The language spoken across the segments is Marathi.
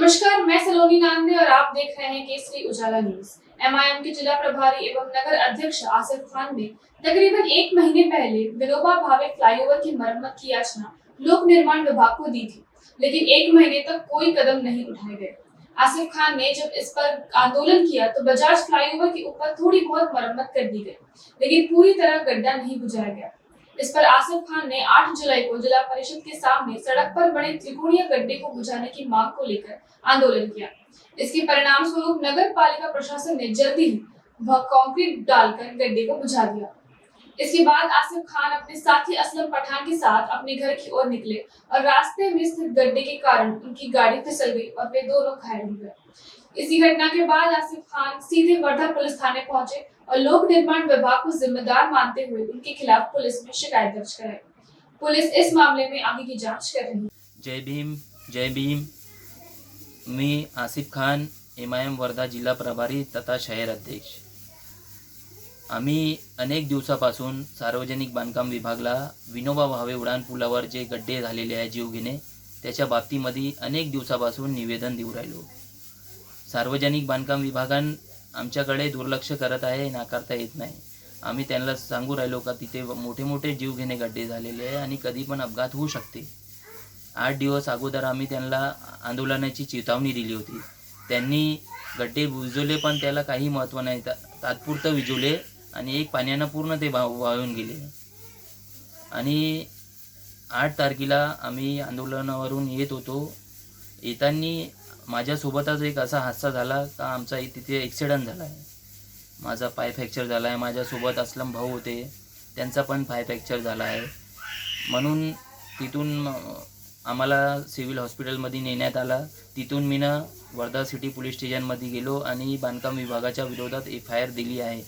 नमस्कार, मैं सलोनी नांदे और आप देख रहे हैं केसरी उजाला न्यूज। एमआईएम के जिला प्रभारी एवं नगर अध्यक्ष आसिफ खान ने तकरीबन 1 महीने पहले विनोबा भावे फ्लाईओवर की मरम्मत की याचना लोक निर्माण विभाग को दी थी, लेकिन 1 महीने तक कोई कदम नहीं उठाए गए। आसिफ खान ने जब इस पर आंदोलन किया तो बजाज फ्लाईओवर के ऊपर थोड़ी बहुत मरम्मत कर दी गई, लेकिन पूरी तरह गड्ढा नहीं बुझाया गया। इस पर आसिफ खान ने 8 जुलाई को जिला परिषद के सामने सड़क पर बने त्रिकोणीय गड्ढे को बुझाने की मांग को लेकर आंदोलन किया। इसके परिणाम स्वरूप नगर पालिका प्रशासन ने जल्दी ही वह कंक्रीट डालकर गड्ढे को बुझा दिया। इसके बाद आसिफ खान अपने साथी असलम पठान के साथ अपने घर की ओर निकले और रास्ते में स्थित गड्ढे के कारण उनकी गाड़ी फिसल गई और वे दोनों घायल हो गए। इसी घटना के बाद आसिफ खान सीधे वर्धा पुलिस थाने पहुंचे और लोक निर्माण विभाग को जिम्मेदार मानते हुए उनके खिलाफ पुलिस में शिकायत दर्ज कराई। पुलिस इस मामले में आगे की जांच कर रही है। जय भीम। मी आसिफ खान, एमआयएम वर्धा जिल्हा प्रभारी तथा शहर अध्यक्ष। आम्ही अनेक दिवसापासून सार्वजनिक बांधकाम विभागाला विनोबा भावे उड्डाण पुलावर जे गड्डे झालेले आहे जीवघेणे त्याच्या बाबतीमध्ये अनेक दिवसापासून निवेदन देऊ राहिलो। सार्वजनिक बांधकाम विभागान आमच्याकडे दुर्लक्ष करत आहे, नाकारता येत नाही। आम्ही त्यांना सांगू राहिलो का तिथे मोठे मोठे जीवघेणे गड्डे झालेले आहे आणि कधी पण अपघात होऊ शकते। 8 दिवस अगोदर आम्ही त्यांना आंदोलनाची चेतावणी दिली होती। त्यांनी गड्डे बुजवले पण त्याला काही महत्त्व नाही, तात्पुरतं विजवले आणि एक पाण्यानं पूर्ण ते वाहून गेले। आणि 8 तारखेला आम्ही आंदोलनावरून येत होतो। येताना माझ्यासोबतच एक असा हादसा झाला का आमचा तिथे ॲक्सिडेंट झाला आहे। माझा पाय फ्रॅक्चर झाला आहे। माझ्यासोबत असलम भाऊ होते, त्यांचा पण पाय फ्रॅक्चर झाला आहे। म्हणून तिथून आम्हाला सिव्हिल हॉस्पिटलमध्ये नेण्यात आला। तिथून मी वर्धा सिटी पोलीस स्टेशनमध्ये गेलो आणि बांधकाम विभागाच्या विरोधात FIR दिली आहे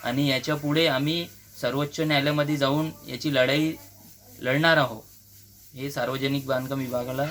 आणि याच्या पुढे आम्ही सर्वोच्च न्यायालयामध्ये जाऊन याची लढाई लढणार आहोत। हे सार्वजनिक बांधकाम विभागाला